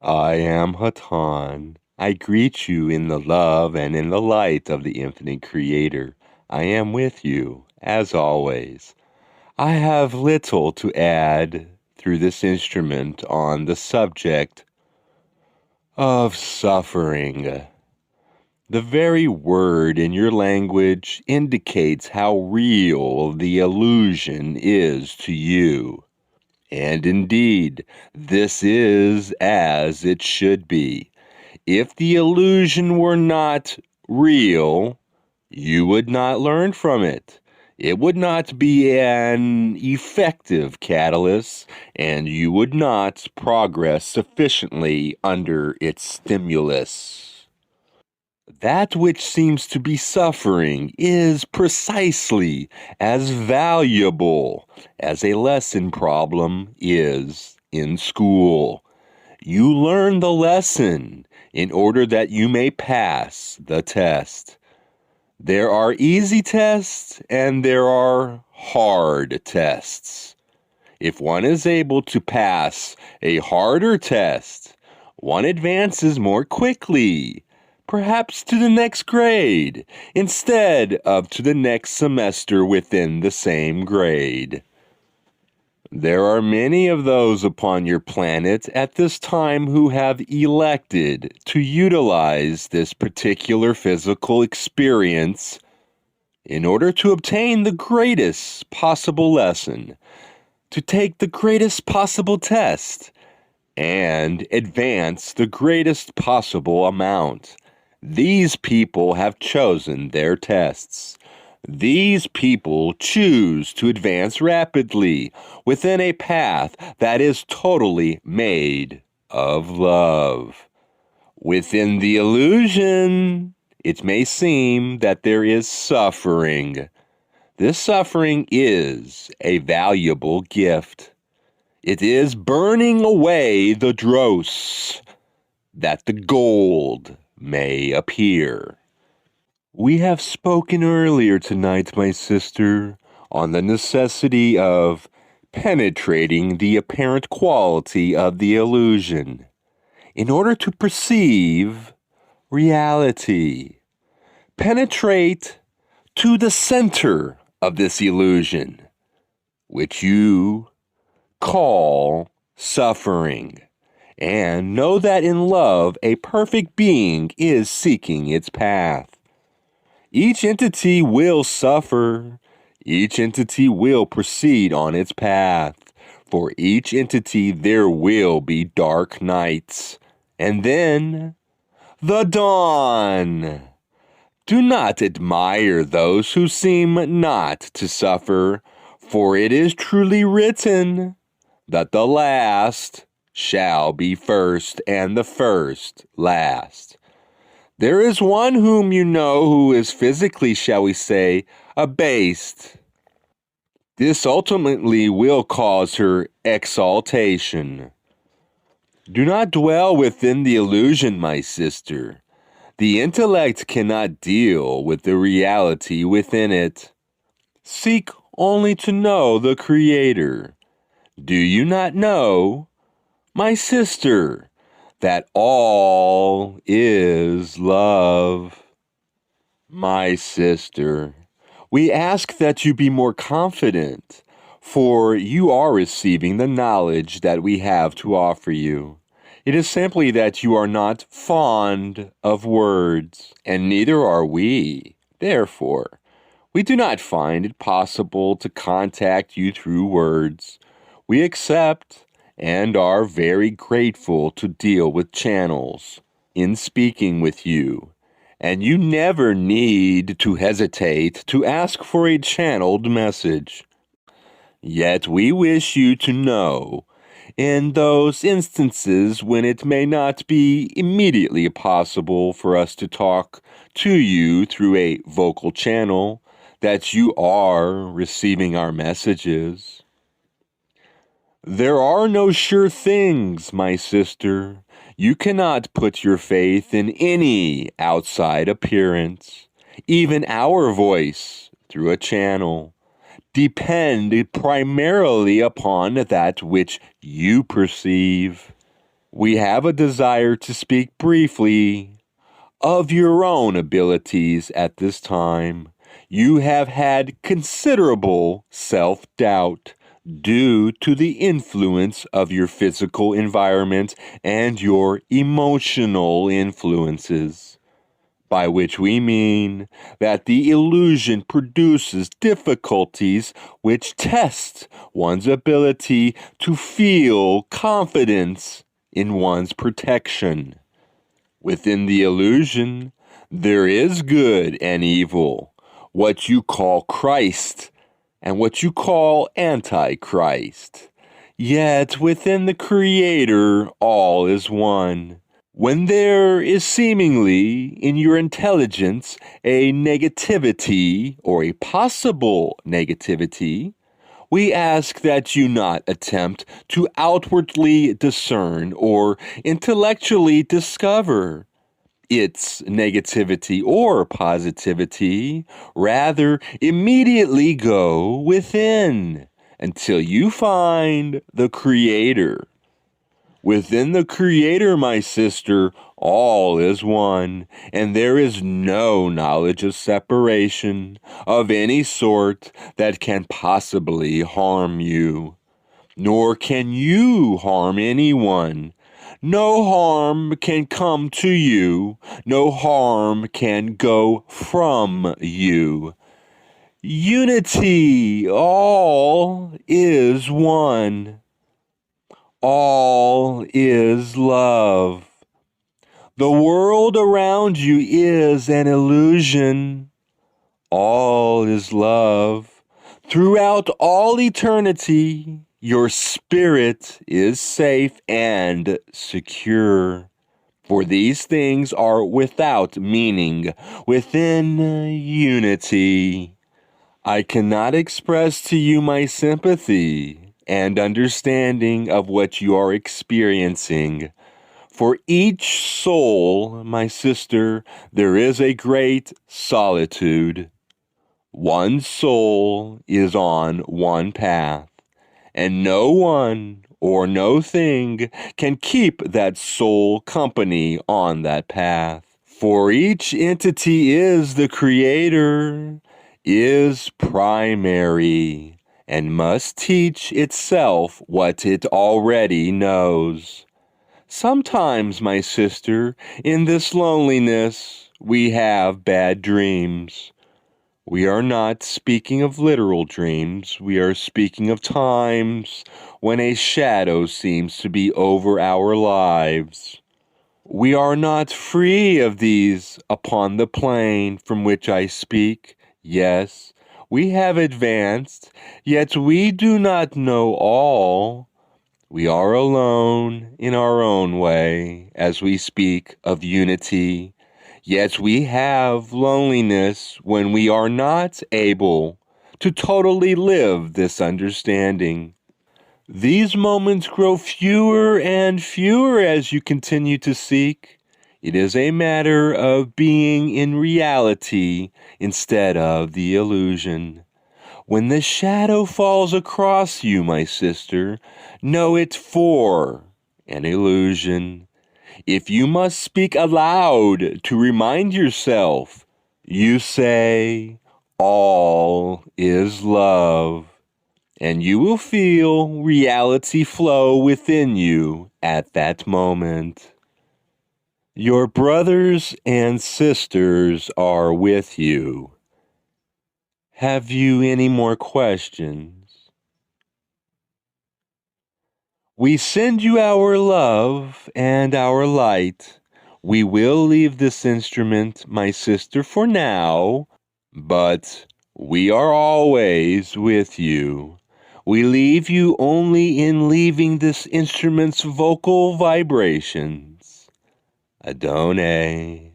I am Hatonn. I greet you in the love and in the light of the infinite Creator. I am with you, as always. I have little to add through this instrument on the subject of suffering. The very word in your language indicates how real the illusion is to you. And indeed, this is as it should be. If the illusion were not real, you would not learn from it. It would not be an effective catalyst, and you would not progress sufficiently under its stimulus. That which seems to be suffering is precisely as valuable as a lesson problem is in school. You learn the lesson in order that you may pass the test. There are easy tests and there are hard tests. If one is able to pass a harder test, one advances more quickly, perhaps to the next grade, instead of to the next semester within the same grade. There are many of those upon your planet at this time who have elected to utilize this particular physical experience in order to obtain the greatest possible lesson, to take the greatest possible test, and advance the greatest possible amount. These people have chosen their tests. These people choose to advance rapidly within a path that is totally made of love. Within the illusion, it may seem that there is suffering. This suffering is a valuable gift. It is burning away the dross that the gold may appear. We have spoken earlier tonight, my sister, on the necessity of penetrating the apparent quality of the illusion in order to perceive reality. Penetrate to the center of this illusion, which you call suffering, and know that in love a perfect being is seeking its path. Each entity will suffer. Each entity will proceed on its path. For each entity there will be dark nights. And then, the dawn. Do not admire those who seem not to suffer, for it is truly written that the last shall be first, and the first last. There is one whom you know who is physically, shall we say, abased. This ultimately will cause her exaltation. Do not dwell within the illusion, my sister. The intellect cannot deal with the reality within it. Seek only to know the Creator. Do you not know, my sister, that all is love? My sister, we ask that you be more confident, for you are receiving the knowledge that we have to offer you. It is simply that you are not fond of words, and neither are we. Therefore, we do not find it possible to contact you through words. We accept and are very grateful to deal with channels in speaking with you, and you never need to hesitate to ask for a channeled message. Yet we wish you to know, in those instances when it may not be immediately possible for us to talk to you through a vocal channel, that you are receiving our messages. There are no sure things, my sister. You cannot put your faith in any outside appearance, even our voice through a channel. Depend primarily upon that which you perceive. We have a desire to speak briefly of your own abilities at this time. You have had considerable self-doubt due to the influence of your physical environment and your emotional influences, by which we mean that the illusion produces difficulties which test one's ability to feel confidence in one's protection. Within the illusion, there is good and evil, what you call Christ and what you call Antichrist. Yet within the Creator, all is one. When there is seemingly in your intelligence a negativity or a possible negativity, we ask that you not attempt to outwardly discern or intellectually discover its negativity or positivity. Rather, immediately go within until you find the Creator. Within the Creator, my sister, all is one, and there is no knowledge of separation of any sort that can possibly harm you, nor can you harm anyone. No harm can come to you, no harm can go from you. Unity, all is one. All is love. The world around you is an illusion. All is love. Throughout all eternity, your spirit is safe and secure. For these things are without meaning within unity. I cannot express to you my sympathy and understanding of what you are experiencing. For each soul, my sister, there is a great solitude. One soul is on one path, and no one or no thing can keep that soul company on that path. For each entity is the Creator, is primary, and must teach itself what it already knows. Sometimes, my sister, in this loneliness, we have bad dreams. We are not speaking of literal dreams. We are speaking of times when a shadow seems to be over our lives. We are not free of these upon the plane from which I speak. Yes, we have advanced, yet we do not know all. We are alone in our own way as we speak of unity, yet we have loneliness when we are not able to totally live this understanding. These moments grow fewer and fewer as you continue to seek. It is a matter of being in reality instead of the illusion. When the shadow falls across you, my sister, know it for an illusion. If you must speak aloud to remind yourself, you say, all is love, and you will feel reality flow within you at that moment. Your brothers and sisters are with you. Have you any more questions? We send you our love and our light. We will leave this instrument, my sister, for now, but we are always with you. We leave you only in leaving this instrument's vocal vibrations. Adonai.